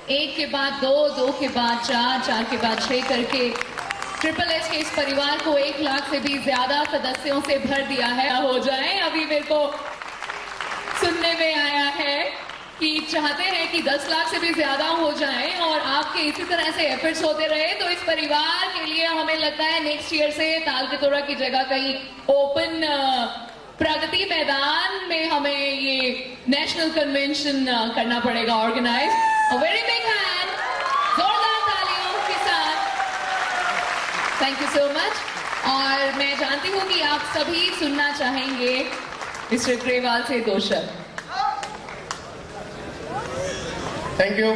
एक के बाद दो, दो के बाद चार, चार के बाद 6 करके ट्रिपल एच के इस परिवार को 1 लाख से भी ज्यादा सदस्यों से भर दिया है। हो जाए, अभी मेरे को सुनने में आया है कि चाहते हैं कि 10 लाख से भी ज्यादा हो जाए और आपके इसी तरह से एफर्ट्स होते रहे तो इस परिवार के लिए हमें लगता है नेक्स्ट ईयर से तालकटोरा की जगह कहीं ओपन प्रगति मैदान में हमें ये नेशनल कन्वेंशन करना पड़ेगा ऑर्गेनाइज। वेरी बिग हैंड, जोरदार तालियों के साथ। Thank you so much. और मैं जानती हूँ कि आप सभी सुनना चाहेंगे मिस्टर ग्रेवाल से 2 शब्द। थैंक यू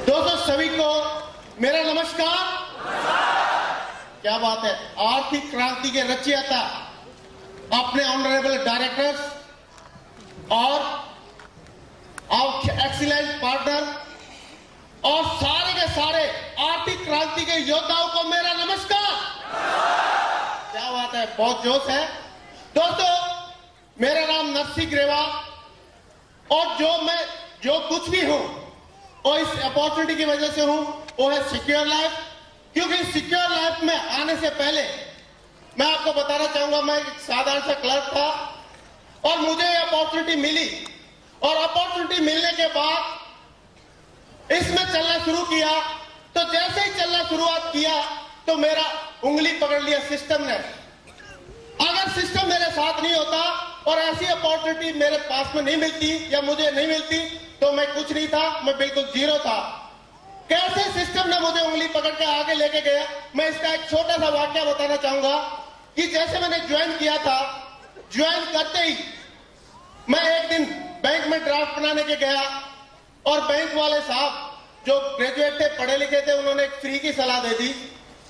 दोस्तों, सभी को मेरा नमस्कार। क्या बात है, आर्थिक क्रांति के रचयिता अपने ऑनरेबल डायरेक्टर्स और एक्सीलेंट पार्टनर और सारे के सारे आर्थिक क्रांति के योद्धाओं को मेरा नमस्कार। क्या बात है, बहुत जोश है दोस्तों। मेरा नाम नरसिंह ग्रेवाल और जो कुछ भी हूं वो इस अपॉर्चुनिटी की वजह से हूं, वो है सिक्योर लाइफ। क्योंकि सिक्योर लाइफ में आने से पहले मैं आपको बताना चाहूंगा, मैं एक साधारण सा क्लर्क था और मुझे ये अपॉर्चुनिटी मिली और अपॉर्चुनिटी मिलने के बाद इसमें चलना शुरू किया। तो जैसे ही चलना शुरुआत किया तो मेरा उंगली पकड़ लिया सिस्टम ने। अगर सिस्टम मेरे साथ नहीं होता और ऐसी अपॉर्चुनिटी मेरे पास में नहीं मिलती या मुझे नहीं मिलती तो मैं कुछ नहीं था, मैं बिल्कुल जीरो था। कैसे सिस्टम ने मुझे उंगली पकड़ के आगे लेके गया, मैं इसका एक छोटा सा वाक्य बताना चाहूंगा कि जैसे मैंने ज्वाइन किया था, ज्वाइन करते ही मैं एक दिन बैंक में ड्राफ्ट बनाने के गया और बैंक वाले साहब जो ग्रेजुएट थे, पढ़े लिखे थे, उन्होंने एक फ्री की सलाह दे दी।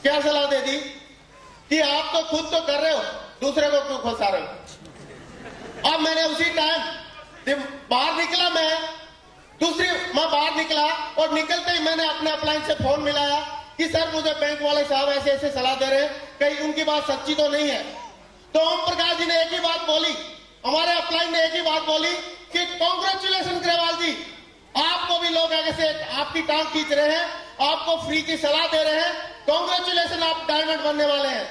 क्या सलाह दे दी कि आप तो खुद तो कर रहे हो, दूसरे को क्यों फंसा रहे हो। अब मैंने उसी टाइम बाहर निकला, मैं बाहर निकला और निकलते ही मैंने अपने अपलाइन से फोन मिलाया कि सर मुझे बैंक वाले साहब ऐसे ऐसे सलाह दे रहे हैं, कहीं उनकी बात सच्ची तो नहीं है। तो ओम प्रकाश जी ने एक ही बात बोली, हमारे अपलाइन ने एक ही बात बोली कि कांग्रेचुलेशन ग्रेवाल जी, आपको भी लोग ऐसे आपकी टांग खींच रहे हैं, आपको फ्री की सलाह दे रहे हैं, कांग्रेचुलेशन, आप डायमंड बनने वाले हैं।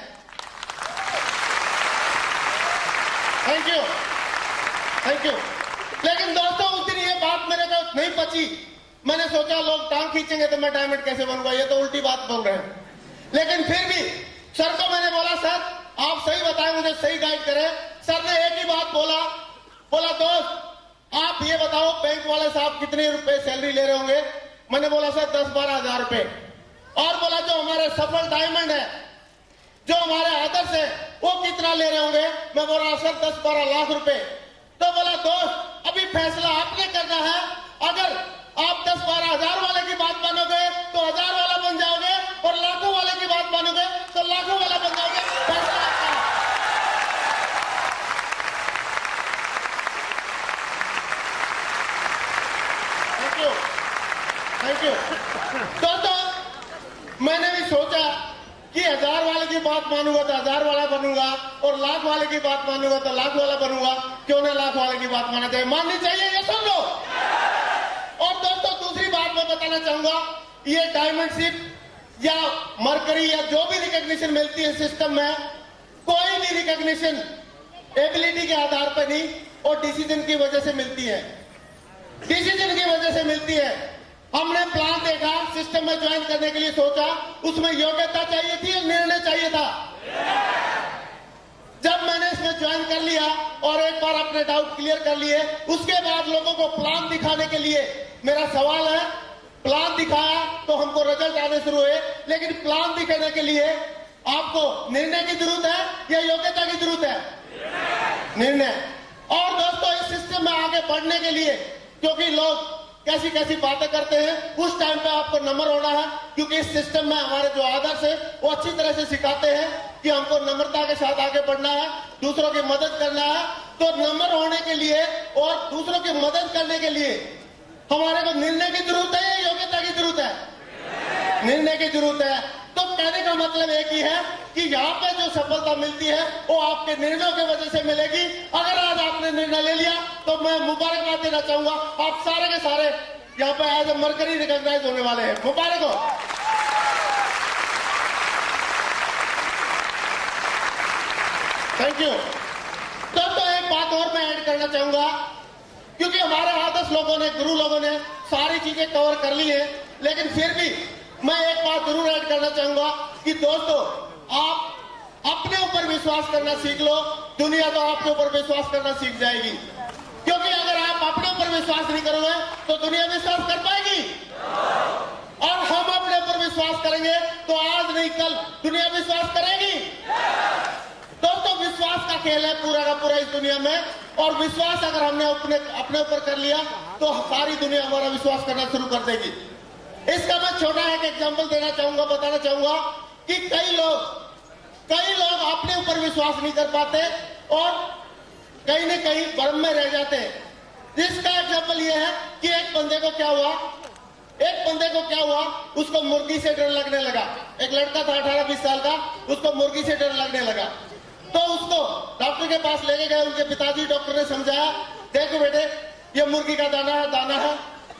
Thank you, thank you. लेकिन दोस्तों उस दिन ये बात मेरे को नहीं पची। मैंने सोचा लोग टांग खींचेंगे तो मैं डायमंड कैसे बनूंगा, ये तो उल्टी बात बोल रहे हैं। लेकिन फिर भी सर को मैंने बोला, सर आप सही बताएं, मुझे सही गाइड करें। सर ने एक ही बात बोला दोस्त आप ये बताओ बैंक वाले साहब कितने रुपए सैलरी ले रहे होंगे। मैंने बोला सर 10-12 हजार रुपए। और बोला जो हमारे सफल डायमंड है, जो हमारे आदर्श है, वो कितना ले रहे होंगे। मैं बोला सर 10-12 लाख रुपए। तो बोला दोस्त अभी फैसला आपने करना है, अगर आप 10-12 हजार वाले की बात मानोगे तो 1000 वाला बन जाओगे और लाखों वाले की बात मानोगे तो लाखों वाला बन जाओगे। फैसला आपका है। Thank you, thank you. दोस्तों मैंने भी सोचा कि 1000 वाले की बात मानूंगा तो 1000 वाला बनूंगा और लाख वाले की बात मानूंगा तो लाख वाला बनूंगा। क्यों ना लाख वाले की बात मानना चाहिए, माननी चाहिए, ये सुन लो। और दोस्तों दूसरी बात मैं बताना चाहूंगा, ये डायमंडशिप या मरकरी या जो भी रिकॉग्निशन मिलती है सिस्टम में, कोई भी रिकॉग्निशन एबिलिटी के आधार पर नहीं और डिसीजन की वजह से मिलती है, डिसीजन की वजह से मिलती है। हमने प्लान देखा, सिस्टम में ज्वाइन करने के लिए सोचा, उसमें योग्यता चाहिए थी या निर्णय चाहिए था। जब मैंने इसमें ज्वाइन कर लिया और एक बार अपने डाउट क्लियर कर लिए, उसके बाद लोगों को प्लान दिखाने के लिए मेरा सवाल है, प्लान दिखाया तो हमको रिजल्ट आने शुरू हुए। लेकिन प्लान दिखाने के लिए आपको निर्णय की जरूरत है या योग्यता की जरूरत है? निर्णय। और दोस्तों इस सिस्टम में आगे बढ़ने के लिए, क्योंकि लोग कैसी कैसी बातें करते हैं, उस टाइम पे आपको नंबर होना है। क्योंकि इस सिस्टम में हमारे जो आदर्श है वो अच्छी तरह से सिखाते हैं कि हमको नम्रता के साथ आगे बढ़ना है, दूसरों की मदद करना है। तो नंबर होने के लिए और दूसरों की मदद करने के लिए हमारे को निर्णय की जरूरत है या योग्यता की जरूरत है? निर्णय की जरूरत है। तो कहने का मतलब एक ही है कि यहाँ पे जो सफलता मिलती है वो आपके निर्णयों की वजह से मिलेगी। अगर आज आपने निर्णय ले लिया तो मैं मुबारकबाद देना चाहूंगा, आप सारे के सारे यहाँ पे एज ए मरकरी रिकॉग्नाइज होने वाले हैं। मुबारक हो। Thank you. तो एक बात और मैं ऐड करना चाहूंगा, क्योंकि हमारे आदर्श लोगों ने, गुरु लोगों ने सारी चीजें कवर कर ली है, लेकिन फिर भी मैं एक बात जरूर ऐड करना चाहूंगा कि दोस्तों, आप अपने ऊपर विश्वास करना सीख लो, दुनिया तो आपके ऊपर विश्वास करना सीख जाएगी। क्योंकि अगर आप अपने ऊपर विश्वास नहीं करोगे तो दुनिया विश्वास कर पाएगी, और हम अपने ऊपर विश्वास करेंगे तो आज नहीं कल दुनिया विश्वास करेगी। दोस्तों, विश्वास का खेल है पूरा का पूरा इस दुनिया में, और विश्वास अगर हमने अपने ऊपर कर लिया तो सारी दुनिया हमारा विश्वास करना शुरू कर देगी। इसका मैं छोटा एक एग्जांपल देना चाहूंगा, बताना चाहूंगा कि कई लोग अपने ऊपर विश्वास नहीं कर पाते और कहीं न कहीं भ्रम में रह जाते हैं। इसका एग्जांपल यह है कि एक बंदे को क्या हुआ, उसको मुर्गी से डर लगने लगा। एक लड़का था 18-20 साल का, उसको मुर्गी से डर लगने लगा। तो उसको डॉक्टर के पास लेके गए। उनके पिताजी डॉक्टर ने समझाया, देखो बेटे, ये मुर्गी का दाना है।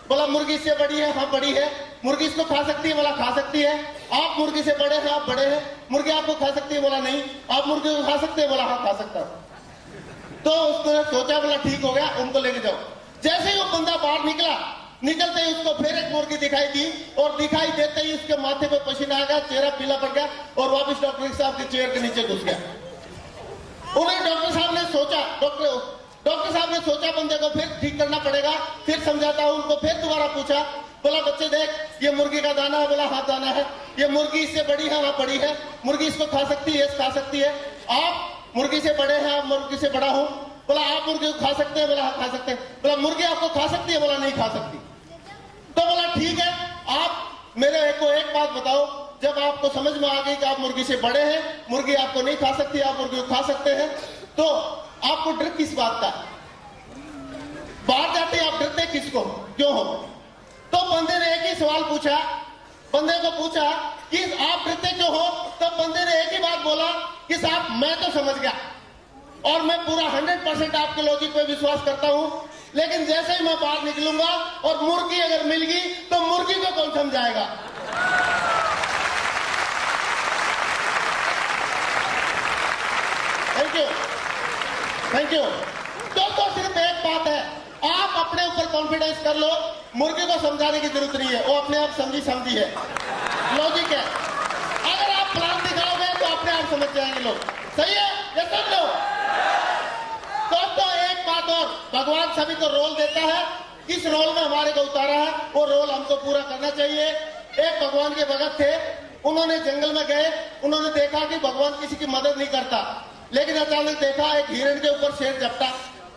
बोला मुर्गी इससे बड़ी है? हाँ बड़ी है। मुर्गी इसको खा सकती है? बोला खा सकती है। आप मुर्गी से बड़े हैं? आप बड़े हैं। मुर्गी आपको खा सकती है? बोला नहीं। आप मुर्गी को खा सकते हैं? बोला हाँ खा सकता हूं। तो उसने सोचा, बोला ठीक हो गया, उनको लेके जाओ। जैसे ही वो बंदा बाहर निकलते ही उसको फिर एक मुर्गी दिखाई दी, और दिखाई देते ही उसके माथे पे पसीना आ गया, चेहरा पीला पड़ गया, और वापिस डॉक्टर साहब के चेयर के नीचे घुस गया। उन्हें डॉक्टर साहब ने सोचा बंदे को फिर ठीक करना पड़ेगा, फिर समझाता हूं उनको। फिर दोबारा पूछा, बोला बच्चे देख, ये मुर्गी का दाना है? बोला हाँ दाना है। ये मुर्गी इससे बड़ी है? हाँ बड़ी है। मुर्गी इसको खा सकती है? खा सकती है। आप मुर्गी से बड़े हैं? आप मुर्गी से बड़ा हूं। बोला आप मुर्गी को खा सकते हैं? बोला हाँ खा सकते हैं। बोला मुर्गी आपको खा सकती है? बोला नहीं खा सकती। तो बोला ठीक है, आप मेरे को एक बात बताओ, जब आपको समझ में आ गई कि आप मुर्गी से बड़े हैं, मुर्गी आपको नहीं खा सकती, आप मुर्गी को खा सकते हैं, तो आपको डर किस बात का? बाहर जाते आप डरते किसको, क्यों हो? तो बंदे ने एक ही सवाल पूछा, बंदे को पूछा कि आप डरते क्यों हो? तो बंदे ने एक ही बात बोला कि साहब मैं तो समझ गया, और मैं पूरा 100% आपके लॉजिक पे विश्वास करता हूं, लेकिन जैसे ही मैं बाहर निकलूंगा और मुर्गी अगर मिल गई तो मुर्गी को कौन समझाएगा? Thank you. तो सिर्फ एक बात है, आप अपने ऊपर कॉन्फिडेंस कर लो, मुर्गी को समझाने की जरूरत नहीं है, वो अपने आप समझी है, लॉजिक है। अगर आप प्लान दिखाओगे तो अपने आप समझ जाएंगे लोग। सही है, ये सब लोग। दोस्तों, एक बात और, भगवान सभी को रोल देता है, किस रोल में हमारे को उतारा है वो रोल हमको पूरा करना चाहिए। एक भगवान के भगत थे, उन्होंने जंगल में गए, उन्होंने देखा कि भगवान किसी की मदद नहीं करता, लेकिन अचानक देखा एक हिरण के ऊपर शेर झपटा।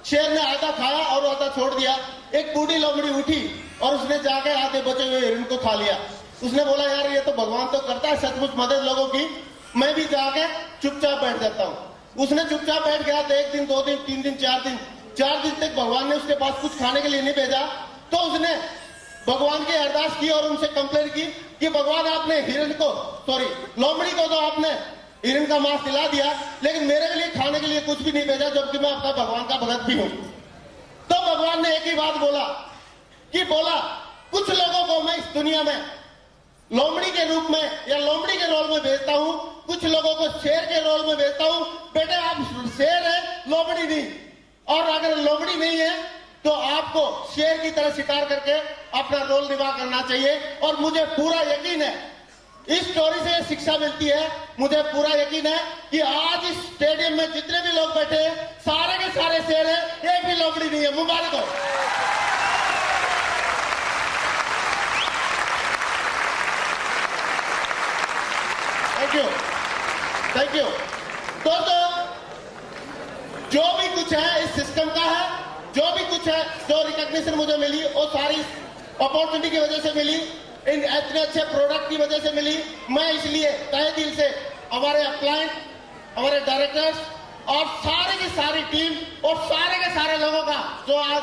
शेर ने आधा खाया और आधा छोड़ दिया। एक बूढ़ी लोमड़ी उठी और उसने जाके आधे बचे हुए हिरण को खा लिया। उसने बोला यार ये तो भगवान तो करता है सचमुच मदद लोगों की, मैं भी जाके चुपचाप बैठ जाता हूँ। उसने चुपचाप बैठ गया तो 1 दिन 2 दिन 3 दिन 4 दिन तक भगवान ने उसके पास कुछ खाने के लिए नहीं भेजा। तो उसने भगवान की अरदास की और उनसे कंप्लेन की कि भगवान आपने लोमड़ी को तो आपने हिरण का मांस दिला दिया, लेकिन मेरे के लिए खाने के लिए कुछ भी नहीं भेजा, जबकि मैं आपका भगवान का भगत भी हूं। तो भगवान ने एक ही बात बोला कुछ लोगों को मैं इस दुनिया में लोमड़ी के रूप में या लोमड़ी के रोल में भेजता हूं, कुछ लोगों को शेर के रोल में भेजता हूं। बेटे आप शेर है, लोमड़ी नहीं, और अगर लोमड़ी नहीं है तो आपको शेर की तरह शिकार करके अपना रोल निभा करना चाहिए। और मुझे पूरा यकीन है, इस स्टोरी से शिक्षा मिलती है, मुझे पूरा यकीन है कि आज इस स्टेडियम में जितने भी लोग बैठे हैं सारे के सारे शेर हैं, एक भी लोमड़ी नहीं है। मुबारक हो। Thank you. दोस्तों, जो भी कुछ है इस सिस्टम का है, जो भी कुछ है, जो रिकॉग्निशन मुझे मिली वो सारी अपॉर्चुनिटी की वजह से मिली, इन इतने अच्छे प्रोडक्ट की वजह से मिली। मैं इसलिए तहे दिल से हमारे क्लाइंट, हमारे डायरेक्टर्स और सारे की सारी टीम और सारे के सारे लोगों का जो आज